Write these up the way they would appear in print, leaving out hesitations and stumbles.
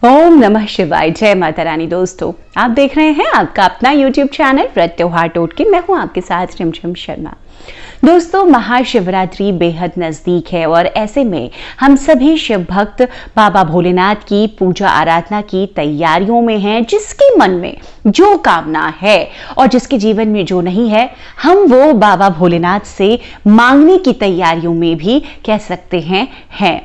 ओम नमः शिवाय। जय माता रानी। दोस्तों, आप देख रहे हैं आपका अपना YouTube चैनल व्रत त्योहार टोटके। मैं हूं आपके साथ रिमझिम शर्मा। दोस्तों, महाशिवरात्रि बेहद नजदीक है और ऐसे में हम सभी शिव भक्त बाबा भोलेनाथ की पूजा आराधना की तैयारियों में हैं। जिसके मन में जो कामना है और जिसके जीवन में जो नहीं है, हम वो बाबा भोलेनाथ से मांगने की तैयारियों में भी कह सकते हैं।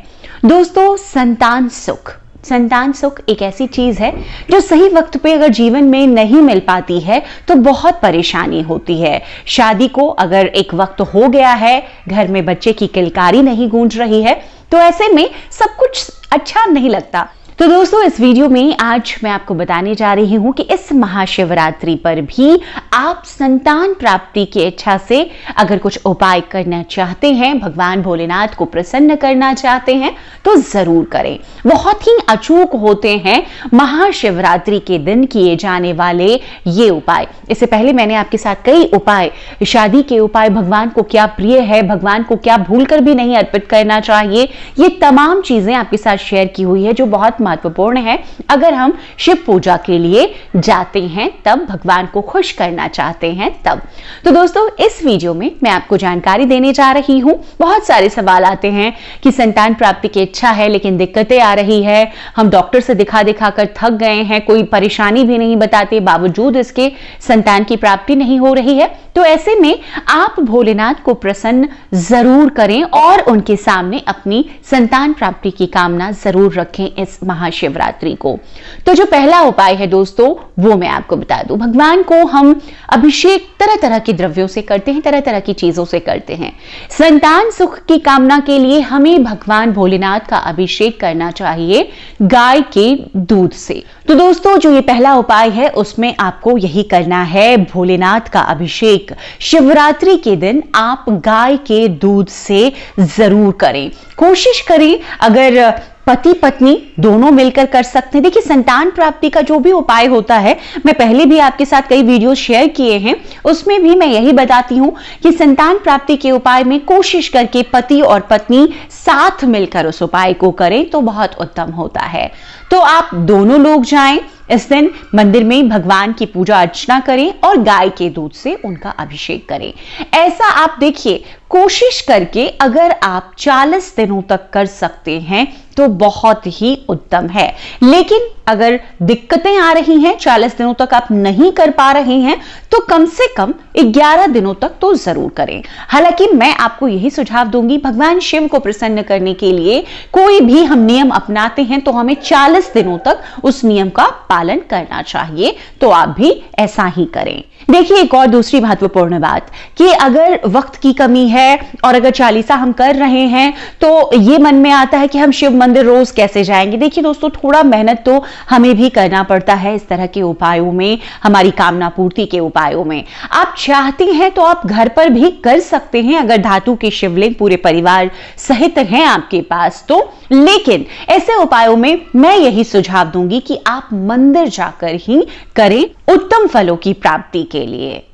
दोस्तों, संतान सुख एक ऐसी चीज है जो सही वक्त पे अगर जीवन में नहीं मिल पाती है तो बहुत परेशानी होती है। शादी को अगर एक वक्त हो गया है, घर में बच्चे की किलकारी नहीं गूंज रही है, तो ऐसे में सब कुछ अच्छा नहीं लगता। तो दोस्तों, इस वीडियो में आज मैं आपको बताने जा रही हूं कि इस महाशिवरात्रि पर भी आप संतान प्राप्ति की इच्छा से अगर कुछ उपाय करना चाहते हैं, भगवान भोलेनाथ को प्रसन्न करना चाहते हैं, तो जरूर करें। बहुत ही अचूक होते हैं महाशिवरात्रि के दिन किए जाने वाले ये उपाय। इससे पहले मैंने आपके साथ कई उपाय, शादी के उपाय, भगवान को क्या प्रिय है, भगवान को क्या भूलकर भी नहीं अर्पित करना चाहिए, ये तमाम चीजें आपके साथ शेयर की हुई है जो बहुत महत्वपूर्ण है। अगर हम शिव पूजा के लिए जाते हैं, तब भगवान को खुश करना चाहते हैं तब। तो दोस्तों, इस वीडियो में मैं आपको जानकारी देने जा रही हूं। बहुत सारे सवाल आते हैं कि संतान प्राप्ति की इच्छा है लेकिन दिक्कतें आ रही है, हम डॉक्टर से दिखा कर थक गए हैं, कोई परेशानी भी नहीं बताते, बावजूद इसके संतान की प्राप्ति नहीं हो रही है। तो ऐसे में आप भोलेनाथ को प्रसन्न जरूर करें और उनके सामने अपनी संतान प्राप्ति की कामना जरूर रखें इस महाशिवरात्रि को। तो जो पहला उपाय है दोस्तों, वो मैं आपको बता दूं। भगवान को हम अभिषेक तरह तरह के द्रव्यों से करते हैं, तरह तरह की चीजों से करते हैं। संतान सुख की कामना के लिए हमें भगवान भोलेनाथ का अभिषेक करना चाहिए गाय के दूध से। तो दोस्तों, जो ये पहला उपाय है उसमें आपको यही करना है, भोलेनाथ का अभिषेक शिवरात्रि के दिन आप गाय के दूध से जरूर करें। कोशिश करें अगर पति पत्नी दोनों मिलकर कर सकते हैं। देखिए, संतान प्राप्ति का जो भी उपाय होता है, मैं पहले भी आपके साथ कई वीडियो शेयर किए हैं, उसमें भी मैं यही बताती हूं कि संतान प्राप्ति के उपाय में कोशिश करके पति और पत्नी साथ मिलकर उस उपाय को करें तो बहुत उत्तम होता है। तो आप दोनों लोग जाएं, इस दिन मंदिर में भगवान की पूजा अर्चना करें और गाय के दूध से उनका अभिषेक करें। ऐसा आप देखिए, कोशिश करके अगर आप 40 दिनों तक कर सकते हैं तो बहुत ही उत्तम है। लेकिन अगर दिक्कतें आ रही हैं, 40 दिनों तक आप नहीं कर पा रहे हैं, तो कम से कम 11 दिनों तक तो जरूर करें। हालांकि मैं आपको यही सुझाव दूंगी, भगवान शिव को प्रसन्न करने के लिए कोई भी हम नियम अपनाते हैं तो हमें 40 दिनों तक उस नियम का पालन करना चाहिए। तो आप भी ऐसा ही करें। देखिए, एक और दूसरी महत्वपूर्ण बात कि अगर वक्त की कमी है और अगर चालीसा हम कर रहे हैं तो ये मन में आता है कि हम शिव मंदिर रोज कैसे जाएंगे। देखिए दोस्तों, थोड़ा मेहनत तो हमें भी करना पड़ता है इस तरह के उपायों में, हमारी कामना पूर्ति के उपायों में। आप चाहते हैं तो आप घर पर भी कर सकते हैं, अगर धातु के शिवलिंग पूरे परिवार सहित हैं आपके पास तो। लेकिन ऐसे उपायों में मैं यही सुझाव दूंगी कि आप मंदिर जाकर ही करें, उत्तम फलों की प्राप्ति के लिए।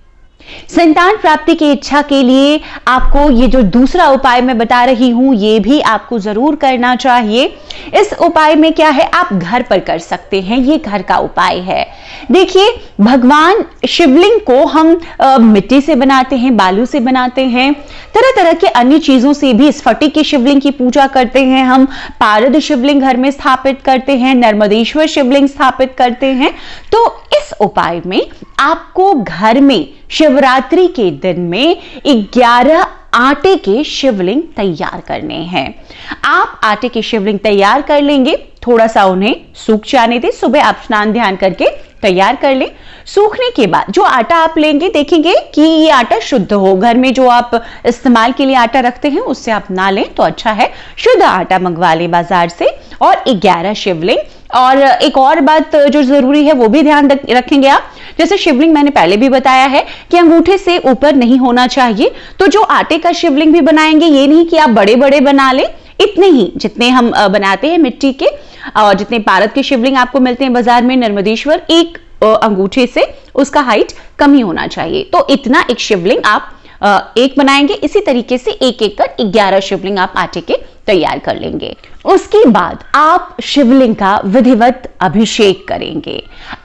संतान प्राप्ति की इच्छा के लिए आपको ये जो दूसरा उपाय मैं बता रही हूं, ये भी आपको जरूर करना चाहिए। इस उपाय में क्या है, आप घर पर कर सकते हैं, ये घर का उपाय है। देखिए, भगवान शिवलिंग को हम मिट्टी से बनाते हैं, बालू से बनाते हैं, तरह तरह के अन्य चीजों से भी, स्फटिक के शिवलिंग की पूजा करते हैं हम, पारद शिवलिंग घर में स्थापित करते हैं, नर्मदेश्वर शिवलिंग स्थापित करते हैं। तो इस उपाय में आपको घर में शिवरात्रि के दिन में 11 आटे के शिवलिंग तैयार करने हैं। आप आटे के शिवलिंग तैयार कर लेंगे, थोड़ा सा उन्हें सूख जाने दें, सुबह आप स्नान ध्यान करके तैयार कर लें। सूखने के बाद जो आटा आप लेंगे, देखेंगे कि ये आटा शुद्ध हो। घर में जो आप इस्तेमाल के लिए आटा रखते हैं उससे आप ना लें तो अच्छा है, शुद्ध आटा मंगवा लें बाजार से। और 11 शिवलिंग। और एक और बात जो जरूरी है वो भी ध्यान रखेंगे आप, जैसे शिवलिंग मैंने पहले भी बताया है कि अंगूठे से ऊपर नहीं होना चाहिए। तो जो आटे का शिवलिंग भी बनाएंगे, ये नहीं कि आप बड़े बड़े बना लें, इतने ही जितने हम बनाते हैं मिट्टी के, और जितने पारद के शिवलिंग आपको मिलते हैं बाजार में, नर्मदेश्वर, एक अंगूठे से उसका हाइट कम ही होना चाहिए। तो इतना एक शिवलिंग आप एक बनाएंगे। इसी तरीके से एक एक कर 11 शिवलिंग आप आटे के तैयार कर लेंगे। उसके बाद आप शिवलिंग का विधिवत अभिषेक करेंगे।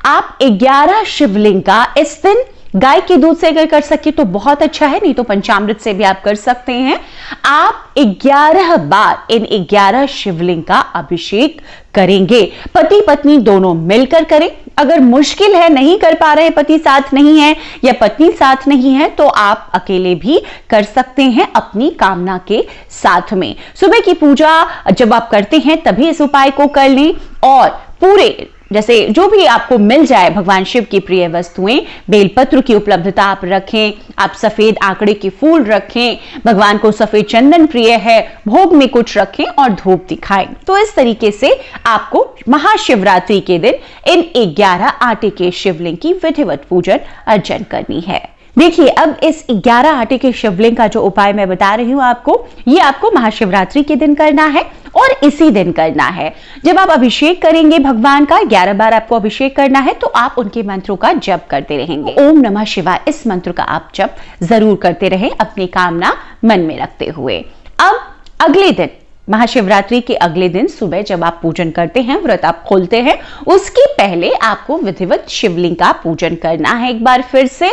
आप 11 शिवलिंग का इस दिन गाय के दूध से अगर कर सके तो बहुत अच्छा है, नहीं तो पंचामृत से भी आप कर सकते हैं। आप 11 बार इन 11 शिवलिंग का अभिषेक करेंगे। पति पत्नी दोनों मिलकर करें। अगर मुश्किल है, नहीं कर पा रहे, पति साथ नहीं है या पत्नी साथ नहीं है, तो आप अकेले भी कर सकते हैं अपनी कामना के साथ में। सुबह की पूजा जब आप करते हैं तभी इस उपाय को कर लें और पूरे जैसे जो भी आपको मिल जाए भगवान शिव की प्रिय वस्तुएं, बेलपत्र की उपलब्धता आप रखें, आप सफेद आंकड़े के फूल रखें, भगवान को सफेद चंदन प्रिय है, भोग में कुछ रखें और धूप दिखाएं। तो इस तरीके से आपको महाशिवरात्रि के दिन इन 11 आटे के शिवलिंग की विधिवत पूजन अर्चन करनी है। देखिए, अब इस 11 आटे के शिवलिंग का जो उपाय मैं बता रही हूं आपको, ये आपको महाशिवरात्रि के दिन करना है और इसी दिन करना है। जब आप अभिषेक करेंगे भगवान का, 11 बार आपको अभिषेक करना है, तो आप उनके मंत्रों का जप करते रहेंगे। ओम नमः शिवाय, इस मंत्र का आप जप जरूर करते रहें अपनी कामना मन में रखते हुए। अब अगले दिन, महाशिवरात्रि के अगले दिन सुबह जब आप पूजन करते हैं, व्रत आप खोलते हैं, उसके पहले आपको विधिवत शिवलिंग का पूजन करना है एक बार फिर से,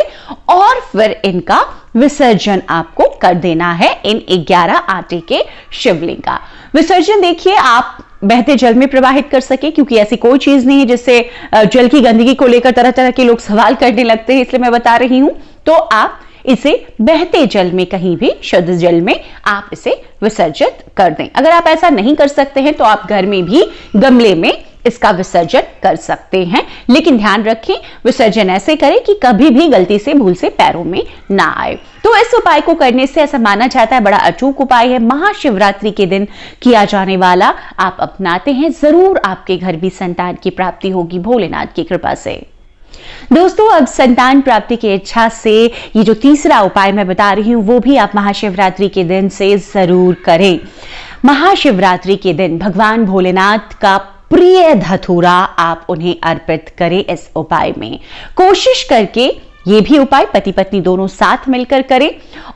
और फिर इनका विसर्जन आपको कर देना है। इन 11 आटे के शिवलिंग का विसर्जन देखिए आप बहते जल में प्रवाहित कर सके, क्योंकि ऐसी कोई चीज नहीं है जिससे जल की गंदगी को लेकर तरह तरह के लोग सवाल करने लगते हैं, इसलिए मैं बता रही हूं। तो आप इसे बहते जल में, कहीं भी शुद्ध जल में आप इसे विसर्जित कर दें। अगर आप ऐसा नहीं कर सकते हैं तो आप घर में भी गमले में इसका विसर्जन कर सकते हैं, लेकिन ध्यान रखें विसर्जन ऐसे करें कि कभी भी गलती से, भूल से पैरों में ना आए। तो इस उपाय को करने से ऐसा माना जाता है बड़ा अचूक उपाय है, महाशिवरात्रि के दिन किया जाने वाला। आप अपनाते हैं, जरूर आपके घर भी संतान की प्राप्ति होगी भोलेनाथ की कृपा से। दोस्तों, अब संतान प्राप्ति की इच्छा से ये जो तीसरा उपाय मैं बता रही हूं, वो भी आप महाशिवरात्रि के दिन से जरूर करें। महाशिवरात्रि के दिन भगवान भोलेनाथ का प्रिय धतूरा आप उन्हें अर्पित करें। इस उपाय में कोशिश करके ये भी उपाय पति पत्नी दोनों साथ मिलकर करें,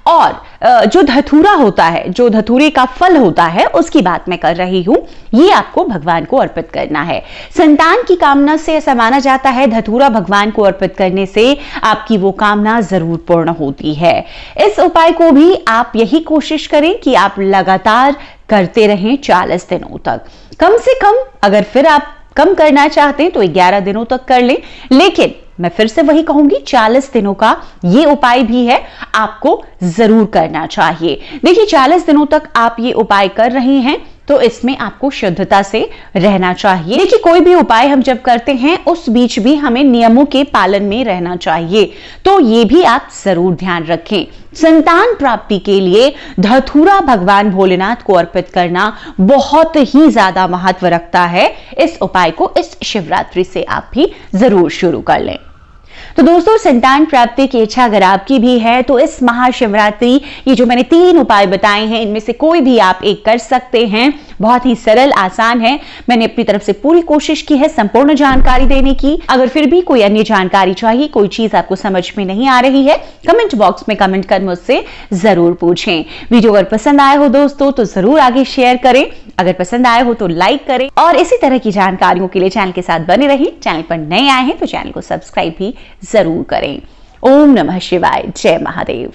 और जो धतूरा होता है, जो धतूरे का फल होता है, उसकी बात मैं कर रही हूं, ये आपको भगवान को अर्पित करना है। संतान की कामना से ऐसा माना जाता है धतूरा भगवान को अर्पित करने से आपकी वो कामना जरूर पूर्ण होती है। इस उपाय को भी आप यही कोशिश करें कि आप लगातार करते रहें 40 दिनों तक। कम से कम अगर फिर आप कम करना चाहते हैं तो 11 दिनों तक कर लें, लेकिन मैं फिर से वही कहूंगी 40 दिनों का ये उपाय भी है, आपको जरूर करना चाहिए। देखिए, 40 दिनों तक आप ये उपाय कर रहे हैं तो इसमें आपको शुद्धता से रहना चाहिए। देखिए, कोई भी उपाय हम जब करते हैं उस बीच भी हमें नियमों के पालन में रहना चाहिए, तो ये भी आप जरूर ध्यान रखें। संतान प्राप्ति के लिए धतूरा भगवान भोलेनाथ को अर्पित करना बहुत ही ज्यादा महत्व रखता है। इस उपाय को इस शिवरात्रि से आप भी जरूर शुरू कर लें। तो दोस्तों, संतान प्राप्ति की इच्छा अगर आपकी भी है तो इस महाशिवरात्रि ये जो मैंने 3 उपाय बताए हैं, इनमें से कोई भी आप एक कर सकते हैं। बहुत ही सरल, आसान है। मैंने अपनी तरफ से पूरी कोशिश की है संपूर्ण जानकारी देने की। अगर फिर भी कोई अन्य जानकारी चाहिए, कोई चीज आपको समझ में नहीं आ रही है, कमेंट बॉक्स में कमेंट कर मुझसे जरूर पूछें। वीडियो अगर पसंद आए हो दोस्तों तो जरूर आगे शेयर करें, अगर पसंद आए हो तो लाइक करें, और इसी तरह की जानकारियों के लिए चैनल के साथ बने रहें। चैनल पर नए आए हैं तो चैनल को सब्सक्राइब भी जरूर करें। ओम नमः शिवाय, जय महादेव।